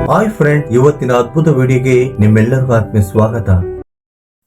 Hi friend, ಇವತ್ತಿನ ಅದ್ಭುತ ವಿಡಿಯೋಗೆ ನಿಮ್ಮೆಲ್ಲರಿಗೂ ಆತ್ಮೀಯ ಸ್ವಾಗತ.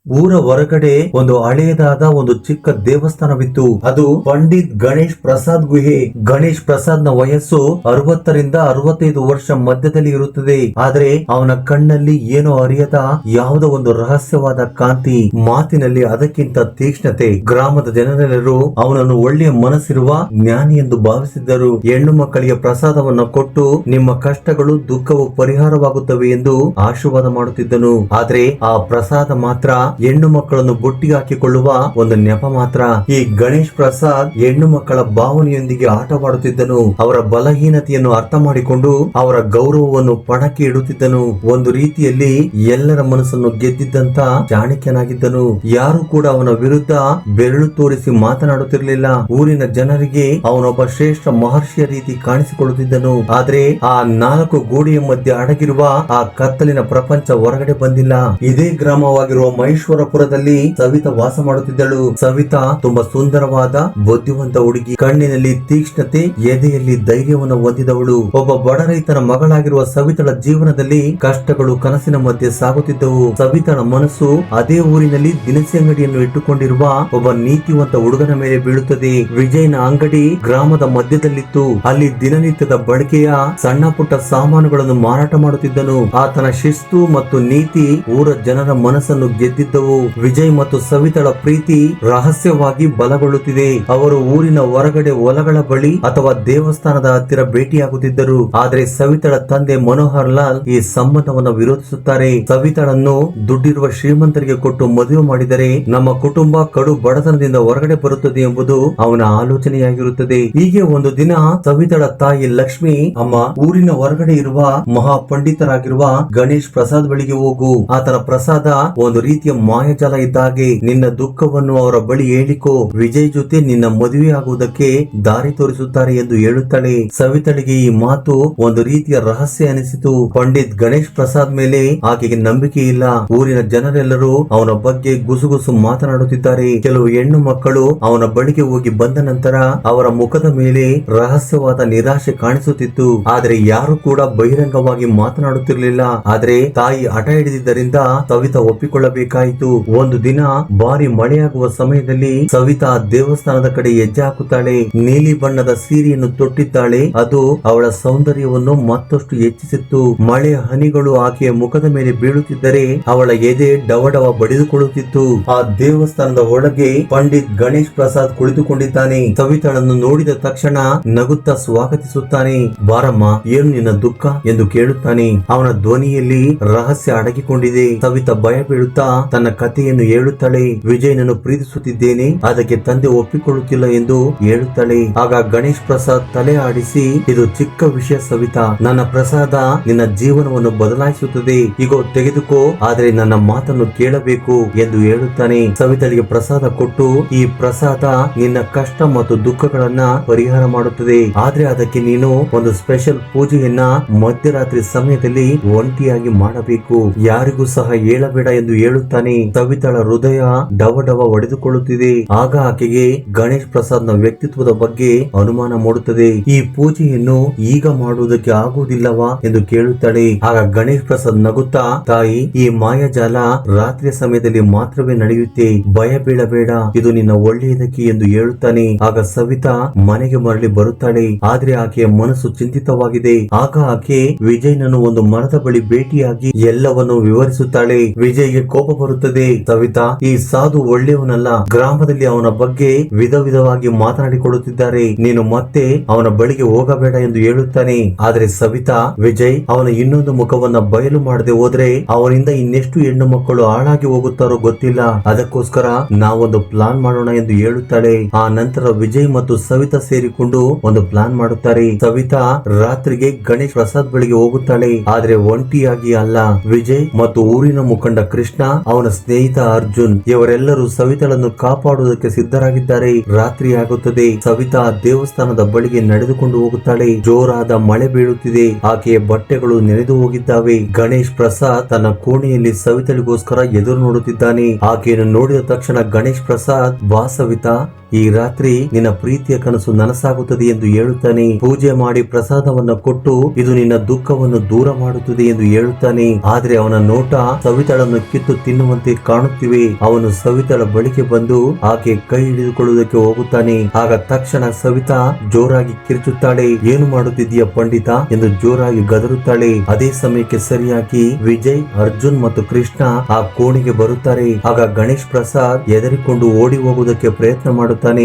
ಊರ ಹೊರಗಡೆ ಒಂದು ಹಳೆಯದಾದ ಒಂದು ಚಿಕ್ಕ ದೇವಸ್ಥಾನವಿತ್ತು. ಅದು ಪಂಡಿತ್ ಗಣೇಶ್ ಪ್ರಸಾದ್ ಗುಹೆ. ಗಣೇಶ್ ಪ್ರಸಾದ್ ನ ವಯಸ್ಸು 60ರಿಂದ 65 ವರ್ಷ ಮಧ್ಯದಲ್ಲಿ ಇರುತ್ತದೆ. ಆದ್ರೆ ಅವನ ಕಣ್ಣಲ್ಲಿ ಏನೋ ಅರಿಯದ ಯಾವುದೋ ಒಂದು ರಹಸ್ಯವಾದ ಕಾಂತಿ, ಮಾತಿನಲ್ಲಿ ಅದಕ್ಕಿಂತ ತೀಕ್ಷ್ಣತೆ. ಗ್ರಾಮದ ಜನರೆಲ್ಲರೂ ಅವನನ್ನು ಒಳ್ಳೆಯ ಮನಸ್ಸಿರುವ ಜ್ಞಾನಿ ಎಂದು ಭಾವಿಸಿದ್ದರು. ಹೆಣ್ಣು ಮಕ್ಕಳಿಗೆ ಪ್ರಸಾದವನ್ನು ಕೊಟ್ಟು ನಿಮ್ಮ ಕಷ್ಟಗಳು ದುಃಖವು ಪರಿಹಾರವಾಗುತ್ತವೆ ಎಂದು ಆಶೀರ್ವಾದ ಮಾಡುತ್ತಿದ್ದನು. ಆದ್ರೆ ಆ ಪ್ರಸಾದ ಮಾತ್ರ ಹೆಣ್ಣು ಮಕ್ಕಳನ್ನು ಬುಟ್ಟಿಗೆ ಹಾಕಿಕೊಳ್ಳುವ ಒಂದು ನೆಪ ಮಾತ್ರ. ಈ ಗಣೇಶ್ ಪ್ರಸಾದ್ ಹೆಣ್ಣು ಮಕ್ಕಳ ಭಾವನೆಯೊಂದಿಗೆ ಆಟವಾಡುತ್ತಿದ್ದನು. ಅವರ ಬಲಹೀನತೆಯನ್ನು ಅರ್ಥ ಮಾಡಿಕೊಂಡು ಅವರ ಗೌರವವನ್ನು ಪಣಕ್ಕೆ ಇಡುತ್ತಿದ್ದನು. ಒಂದು ರೀತಿಯಲ್ಲಿ ಎಲ್ಲರ ಮನಸ್ಸನ್ನು ಗೆದ್ದಿದ್ದಂತ ಚಾಣಕ್ಯನಾಗಿದ್ದನು. ಯಾರು ಕೂಡ ಅವನ ವಿರುದ್ಧ ಬೆರಳು ತೋರಿಸಿ ಮಾತನಾಡುತ್ತಿರಲಿಲ್ಲ. ಊರಿನ ಜನರಿಗೆ ಅವನೊಬ್ಬ ಶ್ರೇಷ್ಠ ಮಹರ್ಷಿಯ ರೀತಿ ಕಾಣಿಸಿಕೊಳ್ಳುತ್ತಿದ್ದನು. ಆದ್ರೆ ಆ 4 ಗೋಡೆಯ ಮಧ್ಯೆ ಅಡಗಿರುವ ಆ ಕತ್ತಲಿನ ಪ್ರಪಂಚ ಹೊರಗಡೆ ಬಂದಿಲ್ಲ. ಇದೇ ಗ್ರಾಮವಾಗಿರುವ ಮಹೇಶ್ವರಪುರದಲ್ಲಿ ಸವಿತಾ ವಾಸ ಮಾಡುತ್ತಿದ್ದಳು. ಸವಿತಾ ತುಂಬಾ ಸುಂದರವಾದ ಬುದ್ಧಿವಂತ ಹುಡುಗಿ. ಕಣ್ಣಿನಲ್ಲಿ ತೀಕ್ಷ್ಣತೆ, ಎದೆಯಲ್ಲಿ ಧೈರ್ಯವನ್ನು ಹೊಂದಿದವಳು. ಒಬ್ಬ ಬಡ ರೈತನ ಮಗಳಾಗಿರುವ ಸವಿತಳ ಜೀವನದಲ್ಲಿ ಕಷ್ಟಗಳು ಕನಸಿನ ಮಧ್ಯೆ ಸಾಗುತ್ತಿದ್ದವು. ಸವಿತಳ ಮನಸ್ಸು ಅದೇ ಊರಿನಲ್ಲಿ ದಿನಸಿ ಅಂಗಡಿಯನ್ನು ಇಟ್ಟುಕೊಂಡಿರುವ ಒಬ್ಬ ನೀತಿವಂತ ಹುಡುಗನ ಮೇಲೆ ಬೀಳುತ್ತದೆ. ವಿಜಯ್ನ ಅಂಗಡಿ ಗ್ರಾಮದ ಮಧ್ಯದಲ್ಲಿತ್ತು. ಅಲ್ಲಿ ದಿನನಿತ್ಯದ ಬಳಕೆಯ ಸಣ್ಣ ಪುಟ್ಟ ಸಾಮಾನುಗಳನ್ನು ಮಾರಾಟ ಮಾಡುತ್ತಿದ್ದನು. ಆತನ ಶಿಸ್ತು ಮತ್ತು ನೀತಿ ಊರ ಜನರ ಮನಸ್ಸನ್ನು ಗೆದ್ದಿದ್ದವು. ವಿಜಯ್ ಮತ್ತು ಸವಿತಳ ಪ್ರೀತಿ ರಹಸ್ಯವಾಗಿ ಬಲಗೊಳ್ಳುತ್ತಿದೆ. ಅವರು ಊರಿನ ಹೊರಗಡೆ ಹೊಲಗಳ ಬಳಿ ಅಥವಾ ದೇವಸ್ಥಾನದ ಹತ್ತಿರ ಭೇಟಿಯಾಗುತ್ತಿದ್ದರು. ಆದ್ರೆ ಸವಿತಳ ತಂದೆ ಮನೋಹರ್ ಲಾಲ್ ಈ ಸಂಬಂಧವನ್ನು ವಿರೋಧಿಸುತ್ತಾರೆ. ಸವಿತಳನ್ನು ದುಡ್ಡಿರುವ ಶ್ರೀಮಂತರಿಗೆ ಕೊಟ್ಟು ಮದುವೆ ಮಾಡಿದರೆ ನಮ್ಮ ಕುಟುಂಬ ಕಡು ಬಡತನದಿಂದ ಹೊರಗಡೆ ಬರುತ್ತದೆ ಎಂಬುದು ಅವನ ಆಲೋಚನೆಯಾಗಿರುತ್ತದೆ. ಹೀಗೆ ಒಂದು ದಿನ ಸವಿತಳ ತಾಯಿ ಲಕ್ಷ್ಮಿ, ಅಮ್ಮ, ಊರಿನ ಹೊರಗಡೆ ಇರುವ ಮಹಾ ಪಂಡಿತರಾಗಿರುವ ಗಣೇಶ್ ಪ್ರಸಾದ್ ಬಳಿಗೆ ಹೋಗು. ಆತನ ಪ್ರಸಾದ ಒಂದು ರೀತಿಯ ಮಾಯಜಾಲ ಇದ್ದಾಗೆ. ನಿನ್ನ ದುಃಖವನ್ನು ಅವರ ಬಳಿ ಹೇಳಿಕೋ. ವಿಜಯ್ ಜೊತೆ ನಿನ್ನ ಮದುವೆ ಆಗುವುದಕ್ಕೆ ದಾರಿ ತೋರಿಸುತ್ತಾರೆ ಎಂದು ಹೇಳುತ್ತಾಳೆ. ಸವಿತಳಿಗೆ ಈ ಮಾತು ಒಂದು ರೀತಿಯ ರಹಸ್ಯ ಅನಿಸಿತು. ಪಂಡಿತ್ ಗಣೇಶ್ ಪ್ರಸಾದ್ ಮೇಲೆ ಆಕೆಗೆ ನಂಬಿಕೆ ಇಲ್ಲ. ಊರಿನ ಜನರೆಲ್ಲರೂ ಅವನ ಬಗ್ಗೆ ಗುಸುಗುಸು ಮಾತನಾಡುತ್ತಿದ್ದಾರೆ. ಕೆಲವು ಹೆಣ್ಣು ಮಕ್ಕಳು ಅವನ ಬಳಿಗೆ ಹೋಗಿ ಬಂದ ನಂತರ ಅವರ ಮುಖದ ಮೇಲೆ ರಹಸ್ಯವಾದ ನಿರಾಶೆ ಕಾಣಿಸುತ್ತಿತ್ತು. ಆದ್ರೆ ಯಾರು ಕೂಡ ಬಹಿರಂಗವಾಗಿ ಮಾತನಾಡುತ್ತಿರಲಿಲ್ಲ. ಆದ್ರೆ ತಾಯಿ ಹಠ ಹಿಡಿದಿದ್ದರಿಂದ ಸವಿತಾ ಒಪ್ಪಿಕೊಳ್ಳಬೇಕಾಯಿತು. ಒಂದು ದಿನ ಭಾರಿ ಮಳೆಯಾಗುವ ಸಮಯದಲ್ಲಿ ಸವಿತಾ ದೇವಸ್ಥಾನದ ಕಡೆ ಹೆಜ್ಜೆ ಹಾಕುತ್ತಾಳೆ. ನೀಲಿ ಬಣ್ಣದ ಸೀರೆಯನ್ನು ತೊಟ್ಟಿದ್ದಾಳೆ. ಅದು ಅವಳ ಸೌಂದರ್ಯವನ್ನು ಮತ್ತಷ್ಟು ಹೆಚ್ಚಿಸಿತ್ತು. ಮಳೆಯ ಹನಿಗಳು ಆಕೆಯ ಮುಖದ ಮೇಲೆ ಬೀಳುತ್ತಿದ್ದರೆ ಅವಳ ಎದೆ ಡವಡವ ಬಡಿದುಕೊಳ್ಳುತ್ತಿತ್ತು. ಆ ದೇವಸ್ಥಾನದ ಒಳಗೆ ಪಂಡಿತ್ ಗಣೇಶ್ ಪ್ರಸಾದ್ ಕುಳಿತುಕೊಂಡಿದ್ದಾನೆ. ಸವಿತಾಳನ್ನು ನೋಡಿದ ತಕ್ಷಣ ನಗುತ್ತಾ ಸ್ವಾಗತಿಸುತ್ತಾನೆ. ಬಾರಮ್ಮ, ಏನು ನಿನ್ನ ದುಃಖ ಎಂದು ಕೇಳುತ್ತಾನೆ. ಅವನ ಧ್ವನಿಯಲ್ಲಿ ರಹಸ್ಯ ಅಡಗಿಕೊಂಡಿದೆ. ಸವಿತಾ ಭಯ ಬೀಳುತ್ತಾ ತನ್ನ ಕಥೆಯನ್ನು ಹೇಳುತ್ತಾಳೆ. ವಿಜಯನನ್ನು ಪ್ರೀತಿಸುತ್ತಿದ್ದೇನೆ, ಅದಕ್ಕೆ ತಂದೆ ಒಪ್ಪಿಕೊಳ್ಳುತ್ತಿಲ್ಲ ಎಂದು ಹೇಳುತ್ತಾಳೆ. ಆಗ ಗಣೇಶ್ ಪ್ರಸಾದ್ ತಲೆ ಆಡಿಸಿ, ಇದು ಚಿಕ್ಕ ವಿಷಯ ಸವಿತಾ, ನನ್ನ ಪ್ರಸಾದ ನಿನ್ನ ಜೀವನವನ್ನು ಬದಲಾಯಿಸುತ್ತದೆ. ಈಗ ತೆಗೆದುಕೋ, ಆದ್ರೆ ನನ್ನ ಮಾತನ್ನು ಕೇಳಬೇಕು ಎಂದು ಹೇಳುತ್ತಾನೆ. ಸವಿತಳಿಗೆ ಪ್ರಸಾದ ಕೊಟ್ಟು, ಈ ಪ್ರಸಾದ ನಿನ್ನ ಕಷ್ಟ ಮತ್ತು ದುಃಖಗಳನ್ನ ಪರಿಹಾರ ಮಾಡುತ್ತದೆ. ಆದ್ರೆ ಅದಕ್ಕೆ ನೀನು ಒಂದು ಸ್ಪೆಷಲ್ ಪೂಜೆಯನ್ನ ಮಧ್ಯರಾತ್ರಿ ಸಮಯದಲ್ಲಿ ಒಂಟಿಯಾಗಿ ಮಾಡಬೇಕು. ಯಾರಿಗೂ ಸಹ ಹೇಳಬೇಡ ಎಂದು ಹೇಳುತ್ತಾನೆ. ಸವಿತಳ ಹೃದಯ ಡವ ಒಡೆದುಕೊಳ್ಳುತ್ತಿದೆ. ಆಗ ಆಕೆಗೆ ಗಣೇಶ್ ಪ್ರಸಾದ್ ನ ವ್ಯಕ್ತಿತ್ವದ ಬಗ್ಗೆ ಅನುಮಾನ ಮೂಡುತ್ತದೆ. ಈ ಪೂಜೆಯನ್ನು ಈಗ ಮಾಡುವುದಕ್ಕೆ ಆಗುವುದಿಲ್ಲವಾ ಎಂದು ಕೇಳುತ್ತಾಳೆ. ಆಗ ಗಣೇಶ್ ಪ್ರಸಾದ್ ನಗುತ್ತಾ, ತಾಯಿ, ಈ ಮಾಯಾಜಾಲ ರಾತ್ರಿಯ ಸಮಯದಲ್ಲಿ ಮಾತ್ರವೇ ನಡೆಯುತ್ತೆ, ಭಯ ಬೀಳಬೇಡ, ಇದು ನಿನ್ನ ಒಳ್ಳೆಯದಕ್ಕೆ ಎಂದು ಹೇಳುತ್ತಾನೆ. ಆಗ ಸವಿತಾ ಮನೆಗೆ ಮರಳಿ ಬರುತ್ತಾಳೆ. ಆದ್ರೆ ಆಕೆಯ ಮನಸ್ಸು ಚಿಂತಿತವಾಗಿದೆ. ಆಗ ಆಕೆ ವಿಜಯ್ನನ್ನು ಒಂದು ಮರದ ಬಳಿ ಭೇಟಿಯಾಗಿ ಎಲ್ಲವನ್ನು ವಿವರಿಸುತ್ತಾಳೆ. ವಿಜಯ್ಗೆ ಕೋಪ ಬರುತ್ತದೆ. ಸವಿತಾ, ಈ ಸಾಧು ಒಳ್ಳೆಯವನಲ್ಲ. ಗ್ರಾಮದಲ್ಲಿ ಅವನ ಬಗ್ಗೆ ವಿಧವಾಗಿ ಮಾತನಾಡಿಕೊಳ್ಳುತ್ತಿದ್ದಾರೆ. ನೀನು ಮತ್ತೆ ಅವನ ಬಳಿಗೆ ಹೋಗಬೇಡ ಎಂದು ಹೇಳುತ್ತಾನೆ. ಆದ್ರೆ ಸವಿತಾ, ವಿಜಯ್ ಅವನ ಇನ್ನೊಂದು ಮುಖವನ್ನ ಬಯಲು ಮಾಡದೆ ಹೋದ್ರೆ ಅವನಿಂದ ಇನ್ನೆಷ್ಟು ಹೆಣ್ಣು ಮಕ್ಕಳು ಹಾಳಾಗಿ ಹೋಗುತ್ತಾರೋ ಗೊತ್ತಿಲ್ಲ. ಅದಕ್ಕೋಸ್ಕರ ನಾವೊಂದು ಪ್ಲಾನ್ ಮಾಡೋಣ ಎಂದು ಹೇಳುತ್ತಾಳೆ. ಆ ನಂತರ ವಿಜಯ್ ಮತ್ತು ಸವಿತಾ ಸೇರಿಕೊಂಡು ಒಂದು ಪ್ಲಾನ್ ಮಾಡುತ್ತಾರೆ. ಸವಿತಾ ರಾತ್ರಿಗೆ ಗಣೇಶ್ ಪ್ರಸಾದ್ ಬಳಿಗೆ ಹೋಗುತ್ತಾಳೆ. ಆದ್ರೆ ಒಂಟಿಯಾಗಿ ಅಲ್ಲ. ವಿಜಯ್ ಮತ್ತು ಊರಿನ ಮುಖಂಡ ಕೃಷ್ಣ, ಅವನ ಅವನ ಸ್ನೇಹಿತ ಅರ್ಜುನ್ ಇವರೆಲ್ಲರೂ ಸವಿತಳನ್ನು ಕಾಪಾಡುವುದಕ್ಕೆ ಸಿದ್ಧರಾಗಿದ್ದಾರೆ. ರಾತ್ರಿ ಆಗುತ್ತದೆ. ಸವಿತಾ ದೇವಸ್ಥಾನದ ಬಳಿಗೆ ನಡೆದುಕೊಂಡು ಹೋಗುತ್ತಾಳೆ. ಜೋರಾದ ಮಳೆ ಬೀಳುತ್ತಿದೆ. ಆಕೆಯ ಬಟ್ಟೆಗಳು ನೆನೆದು ಹೋಗಿದ್ದಾವೆ. ಗಣೇಶ್ ಪ್ರಸಾದ್ ತನ್ನ ಕೋಣೆಯಲ್ಲಿ ಸವಿತಳಿಗೋಸ್ಕರ ಎದುರು ನೋಡುತ್ತಿದ್ದಾನೆ. ಆಕೆಯನ್ನು ನೋಡಿದ ತಕ್ಷಣ ಗಣೇಶ್ ಪ್ರಸಾದ್, ಬಾ ಸವಿತಾ, ಈ ರಾತ್ರಿ ನಿನ್ನ ಪ್ರೀತಿಯ ಕನಸು ನನಸಾಗುತ್ತದೆ ಎಂದು ಹೇಳುತ್ತಾನೆ. ಪೂಜೆ ಮಾಡಿ ಪ್ರಸಾದವನ್ನು ಕೊಟ್ಟು ಇದು ನಿನ್ನ ದುಃಖವನ್ನು ದೂರ ಮಾಡುತ್ತದೆ ಎಂದು ಹೇಳುತ್ತಾನೆ. ಆದ್ರೆ ಅವನ ನೋಟ ಸವಿತಳನ್ನು ಕಿತ್ತು ತಿನ್ನುವಂತೆ ಕಾಣುತ್ತಿವೆ. ಅವನು ಸವಿತಳ ಬಳಿಗೆ ಬಂದು ಆಕೆ ಕೈ ಹಿಡಿದುಕೊಳ್ಳುವುದಕ್ಕೆ ಹೋಗುತ್ತಾನೆ. ಆಗ ತಕ್ಷಣ ಸವಿತಾ ಜೋರಾಗಿ ಕಿರುಚುತ್ತಾಳೆ. ಏನು ಮಾಡುತ್ತಿದ್ದೀಯ ಪಂಡಿತ ಎಂದು ಜೋರಾಗಿ ಗದರುತ್ತಾಳೆ. ಅದೇ ಸಮಯಕ್ಕೆ ಸರಿಯಾಗಿ ವಿಜಯ್, ಅರ್ಜುನ್ ಮತ್ತು ಕೃಷ್ಣ ಆ ಕೋಣೆಗೆ ಬರುತ್ತಾರೆ. ಆಗ ಗಣೇಶ್ ಪ್ರಸಾದ್ ಹೆದರಿಕೊಂಡು ಓಡಿ ಹೋಗುವುದಕ್ಕೆ ಪ್ರಯತ್ನ ಮಾಡುತ್ತಾರೆ.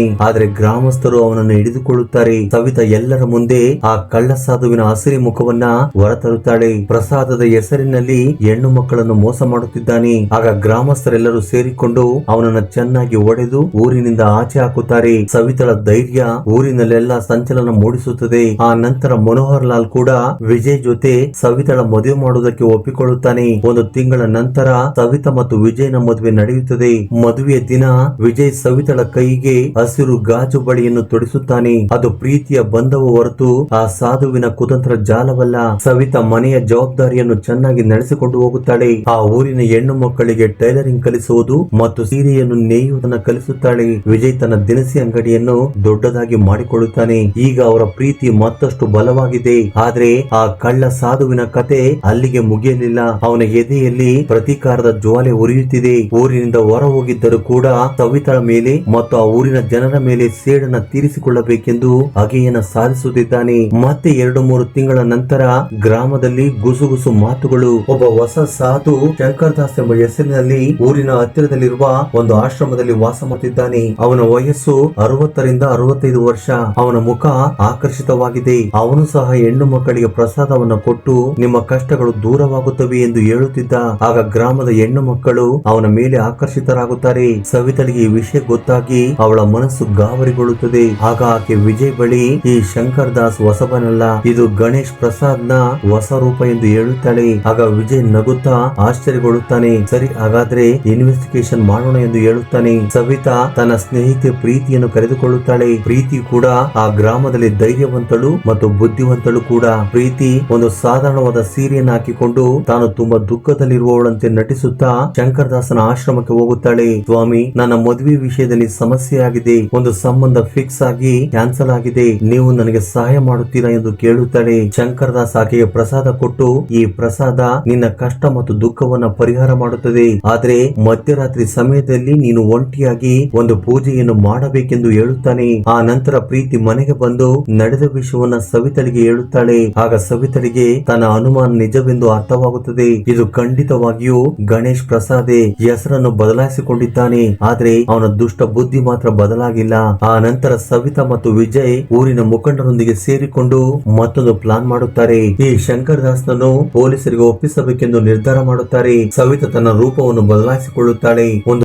ಆದ್ರೆ ಗ್ರಾಮಸ್ಥರು ಅವನನ್ನು ಹಿಡಿದುಕೊಳ್ಳುತ್ತಾರೆ. ಸವಿತಾ ಎಲ್ಲರ ಮುಂದೆ ಆ ಕಳ್ಳ ಸಾಧುವಿನ ಹಸಿರಿ ಮುಖವನ್ನ ಹೊರತರುತ್ತಾಳೆ. ಪ್ರಸಾದದ ಹೆಸರಿನಲ್ಲಿ ಹೆಣ್ಣು ಮಕ್ಕಳನ್ನು ಮೋಸ ಮಾಡುತ್ತಿದ್ದಾನೆ. ಆಗ ಗ್ರಾಮಸ್ಥರೆಲ್ಲರೂ ಸೇರಿಕೊಂಡು ಅವನನ್ನ ಚೆನ್ನಾಗಿ ಹೊಡೆದು ಊರಿನಿಂದ ಆಚೆ ಹಾಕುತ್ತಾರೆ. ಸವಿತಳ ಧೈರ್ಯ ಊರಿನಲ್ಲೆಲ್ಲ ಸಂಚಲನ ಮೂಡಿಸುತ್ತದೆ. ಆ ನಂತರ ಮನೋಹರ್ ಲಾಲ್ ಕೂಡ ವಿಜಯ್ ಜೊತೆ ಸವಿತಳ ಮದುವೆ ಮಾಡುವುದಕ್ಕೆ ಒಪ್ಪಿಕೊಳ್ಳುತ್ತಾನೆ. ಒಂದು ತಿಂಗಳ ನಂತರ ಸವಿತಾ ಮತ್ತು ವಿಜಯ್ನ ಮದುವೆ ನಡೆಯುತ್ತದೆ. ಮದುವೆಯ ದಿನ ವಿಜಯ್ ಸವಿತಳ ಕೈಗೆ ಹಸಿರು ಗಾಜು ಬಳಿಯನ್ನು ತೊಡಿಸುತ್ತಾನೆ. ಅದು ಪ್ರೀತಿಯ ಬಂಧವ ಹೊರತು ಆ ಸಾಧುವಿನ ಕುತಂತ್ರ ಜಾಲವಲ್ಲ. ಸವಿತಾ ಮನೆಯ ಜವಾಬ್ದಾರಿಯನ್ನು ಚೆನ್ನಾಗಿ ನಡೆಸಿಕೊಂಡು ಹೋಗುತ್ತಾಳೆ. ಆ ಊರಿನ ಹೆಣ್ಣು ಮಕ್ಕಳಿಗೆ ಟೈಲರಿಂಗ್ ಕಲಿಸುವುದು ಮತ್ತು ಸೀರೆಯನ್ನು ನೇಯುವುದನ್ನು ಕಲಿಸುತ್ತಾಳೆ. ವಿಜಯ್ ತನ್ನ ದಿನಸಿ ಅಂಗಡಿಯನ್ನು ದೊಡ್ಡದಾಗಿ ಮಾಡಿಕೊಳ್ಳುತ್ತಾನೆ. ಈಗ ಅವರ ಪ್ರೀತಿ ಮತ್ತಷ್ಟು ಬಲವಾಗಿದೆ. ಆದ್ರೆ ಆ ಕಳ್ಳ ಸಾಧುವಿನ ಕತೆ ಅಲ್ಲಿಗೆ ಮುಗಿಯಲಿಲ್ಲ. ಅವನ ಎದೆಯಲ್ಲಿ ಪ್ರತೀಕಾರದ ಜ್ವಾಲೆ ಉರಿಯುತ್ತಿದೆ. ಊರಿನಿಂದ ಹೊರ ಹೋಗಿದ್ದರೂ ಕೂಡ ಸವಿತಾಳ ಮೇಲೆ ಮತ್ತು ಆ ಊರಿನ ಜನರ ಮೇಲೆ ಸೇಡನ್ನ ತೀರಿಸಿಕೊಳ್ಳಬೇಕೆಂದು ಅಗೆಯನ್ನ ಸಾಧಿಸುತ್ತಿದ್ದಾನೆ. ಮತ್ತೆ 2-3 ತಿಂಗಳ ನಂತರ ಗ್ರಾಮದಲ್ಲಿ ಗುಸುಗುಸು ಮಾತುಗಳು. ಒಬ್ಬ ಹೊಸ ಸಾಧು ಶಂಕರ್ ದಾಸ್ ಎಂಬ ಹೆಸರಿನಲ್ಲಿ ಊರಿನ ಹತ್ತಿರದಲ್ಲಿರುವ ಒಂದು ಆಶ್ರಮದಲ್ಲಿ ವಾಸ ಮಾಡುತ್ತಿದ್ದಾನೆ. ಅವನ ವಯಸ್ಸು 60ರಿಂದ 65 ವರ್ಷ. ಅವನ ಮುಖ ಆಕರ್ಷಿತವಾಗಿದೆ. ಅವನು ಸಹ ಹೆಣ್ಣು ಮಕ್ಕಳಿಗೆ ಪ್ರಸಾದವನ್ನು ಕೊಟ್ಟು ನಿಮ್ಮ ಕಷ್ಟಗಳು ದೂರವಾಗುತ್ತವೆ ಎಂದು ಹೇಳುತ್ತಿದ್ದ. ಆಗ ಗ್ರಾಮದ ಹೆಣ್ಣು ಮಕ್ಕಳು ಅವನ ಮೇಲೆ ಆಕರ್ಷಿತರಾಗುತ್ತಾರೆ. ಸವಿತಳಿಗೆ ಈ ವಿಷಯ ಗೊತ್ತಾಗಿ ಅವಳ ಮನಸ್ಸು ಗಾಬರಿಗೊಳ್ಳುತ್ತದೆ. ಆಗ ಆಕೆ ವಿಜಯ್ ಬಳಿ, ಈ ಶಂಕರ್ ದಾಸ್ ಹೊಸಬನಲ್ಲ, ಇದು ಗಣೇಶ್ ಪ್ರಸಾದ್ ನ ಹೊಸ ರೂಪ ಎಂದು ಹೇಳುತ್ತಾಳೆ. ಆಗ ವಿಜಯ್ ನಗುತ್ತಾ ಆಶ್ಚರ್ಯಗೊಳ್ಳುತ್ತಾನೆ. ಸರಿ, ಹಾಗಾದ್ರೆ ಇನ್ವೆಸ್ಟಿಗೇಷನ್ ಮಾಡೋಣ ಎಂದು ಹೇಳುತ್ತಾನೆ. ಸವಿತಾ ತನ್ನ ಸ್ನೇಹಿತೆ ಪ್ರೀತಿಯನ್ನು ಕರೆದುಕೊಳ್ಳುತ್ತಾಳೆ. ಪ್ರೀತಿ ಕೂಡ ಆ ಗ್ರಾಮದಲ್ಲಿ ಧೈರ್ಯವಂತಳು ಮತ್ತು ಬುದ್ಧಿವಂತಳು ಕೂಡ. ಪ್ರೀತಿ ಒಂದು ಸಾಧಾರಣವಾದ ಸೀರೆಯನ್ನು ಹಾಕಿಕೊಂಡು ತಾನು ತುಂಬಾ ದುಃಖದಲ್ಲಿರುವವಳಂತೆ ನಟಿಸುತ್ತಾ ಶಂಕರ್ ದಾಸನ ಆಶ್ರಮಕ್ಕೆ ಹೋಗುತ್ತಾಳೆ. ಸ್ವಾಮಿ, ನನ್ನ ಮದುವೆ ವಿಷಯದಲ್ಲಿ ಸಮಸ್ಯೆ ಆಗಿದೆ. ಒಂದು ಸಂಬಂಧ ಫಿಕ್ಸ್ ಆಗಿ ಕ್ಯಾನ್ಸಲ್ ಆಗಿದೆ. ನೀವು ನನಗೆ ಸಹಾಯ ಮಾಡುತ್ತೀರಾ ಎಂದು ಕೇಳುತ್ತಾಳೆ. ಶಂಕರ್ ದಾಸ್ ಆಕೆಗೆ ಪ್ರಸಾದ ಕೊಟ್ಟು, ಈ ಪ್ರಸಾದ ನಿನ್ನ ಕಷ್ಟ ಮತ್ತು ದುಃಖವನ್ನ ಪರಿಹಾರ ಮಾಡುತ್ತದೆ. ಆದ್ರೆ ಮಧ್ಯರಾತ್ರಿ ಸಮಯದಲ್ಲಿ ನೀನು ಒಂಟಿಯಾಗಿ ಒಂದು ಪೂಜೆಯನ್ನು ಮಾಡಬೇಕೆಂದು ಹೇಳುತ್ತಾನೆ. ಆ ನಂತರ ಪ್ರೀತಿ ಮನೆಗೆ ಬಂದು ನಡೆದ ವಿಷಯವನ್ನ ಸವಿತಳಿಗೆ ಹೇಳುತ್ತಾಳೆ. ಆಗ ಸವಿತಳಿಗೆ ತನ್ನ ಅನುಮಾನ ನಿಜವೆಂದು ಅರ್ಥವಾಗುತ್ತದೆ. ಇದು ಖಂಡಿತವಾಗಿಯೂ ಗಣೇಶ್ ಪ್ರಸಾದೇ. ಹೆಸರನ್ನು ಬದಲಾಯಿಸಿಕೊಂಡಿದ್ದಾನೆ. ಆದ್ರೆ ಅವನ ದುಷ್ಟ ಬುದ್ಧಿ ಮಾತ್ರ ಬದಲಾಗಿಲ್ಲ. ಆ ನಂತರ ಸವಿತಾ ಮತ್ತು ವಿಜಯ್ ಊರಿನ ಮುಖಂಡರೊಂದಿಗೆ ಸೇರಿಕೊಂಡು ಮತ್ತೊಂದು ಪ್ಲಾನ್ ಮಾಡುತ್ತಾರೆ. ಈ ಶಂಕರ್ ದಾಸ್ ನನ್ನು ಪೊಲೀಸರಿಗೆ ಒಪ್ಪಿಸಬೇಕೆಂದು ನಿರ್ಧಾರ ಮಾಡುತ್ತಾರೆ. ಸವಿತಾ ತನ್ನ ರೂಪವನ್ನು ಬದಲಾಯಿಸಿಕೊಳ್ಳುತ್ತಾಳೆ. ಒಂದು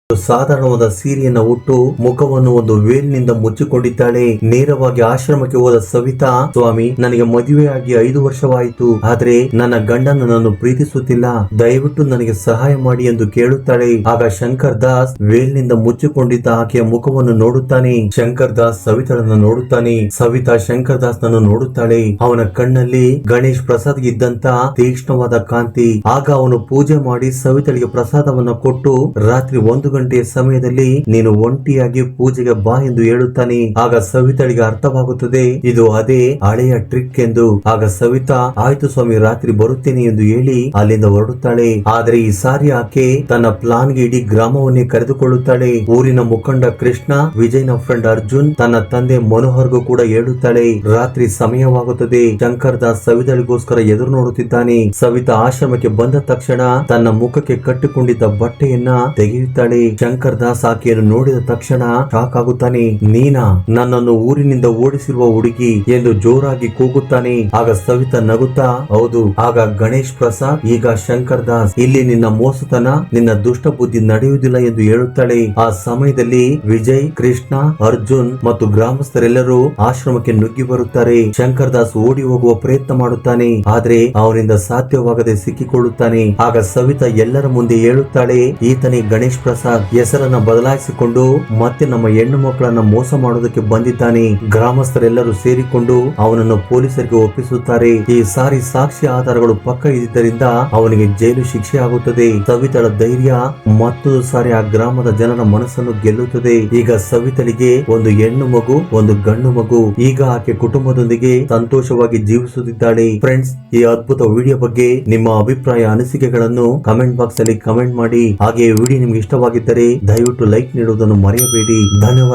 ಸಾಧಾರಣವಾದ ಸೀರೆಯನ್ನ ಉಟ್ಟು ಮುಖವನ್ನು ಒಂದು ವೇಲಿನಿಂದ ಮುಚ್ಚಿಕೊಂಡಿದ್ದಾಳೆ. ನೇರವಾಗಿ ಆಶ್ರಮಕ್ಕೆ ಹೋದ ಸವಿತಾ, ಸ್ವಾಮಿ, ನನಗೆ ಮದುವೆಯಾಗಿ 5 ವರ್ಷವಾಯಿತು. ಆದ್ರೆ ನನ್ನ ಗಂಡ ನನ್ನನ್ನು ಪ್ರೀತಿಸುತ್ತಿಲ್ಲ. ದಯವಿಟ್ಟು ನನಗೆ ಸಹಾಯ ಮಾಡಿ ಎಂದು ಕೇಳುತ್ತಾಳೆ. ಆಗ ಶಂಕರ್ ದಾಸ್ ವೇಲಿನಿಂದ ಮುಚ್ಚಿಕೊಂಡಿದ್ದ ಆಕೆಯ ಮುಖವನ್ನು ನೋಡುತ್ತಾನೆ. ಶಂಕರ್ ದಾಸ್ ಸವಿತಾಳನ್ನು ನೋಡುತ್ತಾನೆ. ಸವಿತಾ ಶಂಕರ್ ದಾಸ್ ನನ್ನು ನೋಡುತ್ತಾಳೆ. ಅವನ ಕಣ್ಣಲ್ಲಿ ಗಣೇಶ್ ಪ್ರಸಾದ್ ಇದ್ದಂತ ತೀಕ್ಷ್ಣವಾದ ಕಾಂತಿ. ಆಗ ಅವನು ಪೂಜೆ ಮಾಡಿ ಸವಿತಳಿಗೆ ಪ್ರಸಾದವನ್ನು ಕೊಟ್ಟು ರಾತ್ರಿ 1 ಗಂಟೆಯ ಸಮಯದಲ್ಲಿ ನೀನು ಒಂಟಿಯಾಗಿ ಪೂಜೆಗೆ ಬಾ ಎಂದು ಹೇಳುತ್ತಾನೆ. ಆಗ ಸವಿತಳಿಗೆ ಅರ್ಥವಾಗುತ್ತದೆ ಇದು ಅದೇ ಹಳೆಯ ಟ್ರಿಕ್ ಎಂದು. ಆಗ ಸವಿತಾ, ಆಯ್ತು ಸ್ವಾಮಿ, ರಾತ್ರಿ ಬರುತ್ತೇನೆ ಎಂದು ಹೇಳಿ ಅಲ್ಲಿಂದ ಹೊರಡುತ್ತಾಳೆ. ಆದ್ರೆ ಈ ಸಾರಿ ಆಕೆ ತನ್ನ ಪ್ಲಾನ್ಗೆ ಇಡೀ ಗ್ರಾಮವನ್ನೇ ಕರೆದುಕೊಳ್ಳುತ್ತಾಳೆ. ಊರಿನ ಮುಖಂಡ ಕೃಷ್ಣ, ವಿಜಯ್ನ ಫ್ರೆಂಡ್ ಅರ್ಜುನ್, ತನ್ನ ತಂದೆ ಮನೋಹರ್ಗೂ ಕೂಡ ಹೇಳುತ್ತಾಳೆ. ರಾತ್ರಿ ಸಮಯವಾಗುತ್ತದೆ. ಶಂಕರ್ ದಾಸ್ ಸವಿತಳಿಗೋಸ್ಕರ ಎದುರು ನೋಡುತ್ತಿದ್ದಾನೆ. ಸವಿತಾ ಆಶ್ರಮಕ್ಕೆ ಬಂದ ತಕ್ಷಣ ತನ್ನ ಮುಖಕ್ಕೆ ಕಟ್ಟಿಕೊಂಡಿದ್ದ ಬಟ್ಟೆಯನ್ನ ತೆಗೆಯುತ್ತಾಳೆ. ಶಂಕರ್ ದಾಸ್ ಆಕೆಯನ್ನು ನೋಡಿದ ತಕ್ಷಣ ಶಾಕ್ ಆಗುತ್ತಾನೆ. ನೀನಾ, ನನ್ನನ್ನು ಊರಿನಿಂದ ಓಡಿಸಿರುವ ಹುಡುಗಿ ಎಂದು ಜೋರಾಗಿ ಕೂಗುತ್ತಾನೆ. ಆಗ ಸವಿತಾ ನಗುತ್ತಾ, ಹೌದು. ಆಗ ಗಣೇಶ್ ಪ್ರಸಾದ್, ಈಗ ಶಂಕರ್ ದಾಸ್, ಇಲ್ಲಿ ನಿನ್ನ ಮೋಸತನ, ನಿನ್ನ ದುಷ್ಟ ಬುದ್ಧಿ ನಡೆಯುವುದಿಲ್ಲ ಎಂದು ಹೇಳುತ್ತಾಳೆ. ಆ ಸಮಯದಲ್ಲಿ ವಿಜಯ್, ಕೃಷ್ಣ, ಅರ್ಜುನ್ ಮತ್ತು ಗ್ರಾಮಸ್ಥರೆಲ್ಲರೂ ಆಶ್ರಮಕ್ಕೆ ನುಗ್ಗಿ ಬರುತ್ತಾರೆ. ಶಂಕರ್ ದಾಸ್ ಓಡಿ ಹೋಗುವ ಪ್ರಯತ್ನ ಮಾಡುತ್ತಾನೆ, ಆದ್ರೆ ಅವನಿಂದ ಸಾಧ್ಯವಾಗದೆ ಸಿಕ್ಕಿಕೊಳ್ಳುತ್ತಾನೆ. ಆಗ ಸವಿತಾ ಎಲ್ಲರ ಮುಂದೆ ಹೇಳುತ್ತಾಳೆ, ಈತನೇ ಗಣೇಶ್ ಪ್ರಸಾದ್, ಹೆಸರನ್ನ ಬದಲಾಯಿಸಿಕೊಂಡು ಮತ್ತೆ ನಮ್ಮ ಹೆಣ್ಣು ಮಕ್ಕಳನ್ನ ಮೋಸ ಮಾಡೋದಕ್ಕೆ ಬಂದಿದ್ದಾನೆ. ಗ್ರಾಮಸ್ಥರೆಲ್ಲರೂ ಸೇರಿಕೊಂಡು ಅವನನ್ನು ಪೊಲೀಸರಿಗೆ ಒಪ್ಪಿಸುತ್ತಾರೆ. ಈ ಸಾರಿ ಸಾಕ್ಷಿ ಆಧಾರಗಳು ಪಕ್ಕ ಇದ್ದಿದ್ದರಿಂದ ಅವನಿಗೆ ಜೈಲು ಶಿಕ್ಷೆ ಆಗುತ್ತದೆ. ಸವಿತಳ ಧೈರ್ಯ ಮತ್ತೊಂದು ಸಾರಿ ಆ ಗ್ರಾಮದ ಜನರ ಮನಸ್ಸನ್ನು ಗೆಲ್ಲುತ್ತದೆ. ಈಗ ಸವಿತಳಿಗೆ ಒಂದು ಹೆಣ್ಣು ಮಗು, ಒಂದು ಗಂಡು ಮಗು. ಈಗ ಆಕೆ ಕುಟುಂಬದೊಂದಿಗೆ ಸಂತೋಷವಾಗಿ ಜೀವಿಸುತ್ತಿದ್ದಾಳೆ. ಫ್ರೆಂಡ್ಸ್, ಈ ಅದ್ಭುತ ವಿಡಿಯೋ ಬಗ್ಗೆ ನಿಮ್ಮ ಅಭಿಪ್ರಾಯ, ಅನಿಸಿಕೆಗಳನ್ನು ಕಮೆಂಟ್ ಬಾಕ್ಸ್ ಅಲ್ಲಿ ಕಮೆಂಟ್ ಮಾಡಿ. ಹಾಗೆ ವಿಡಿಯೋ ನಿಮ್ಗೆ ಇಷ್ಟವಾಗಿದ್ದರೆ ದಯವಿಟ್ಟು ಲೈಕ್ ನೀಡುವುದನ್ನು ಮರೆಯಬೇಡಿ. ಧನ್ಯವಾದ.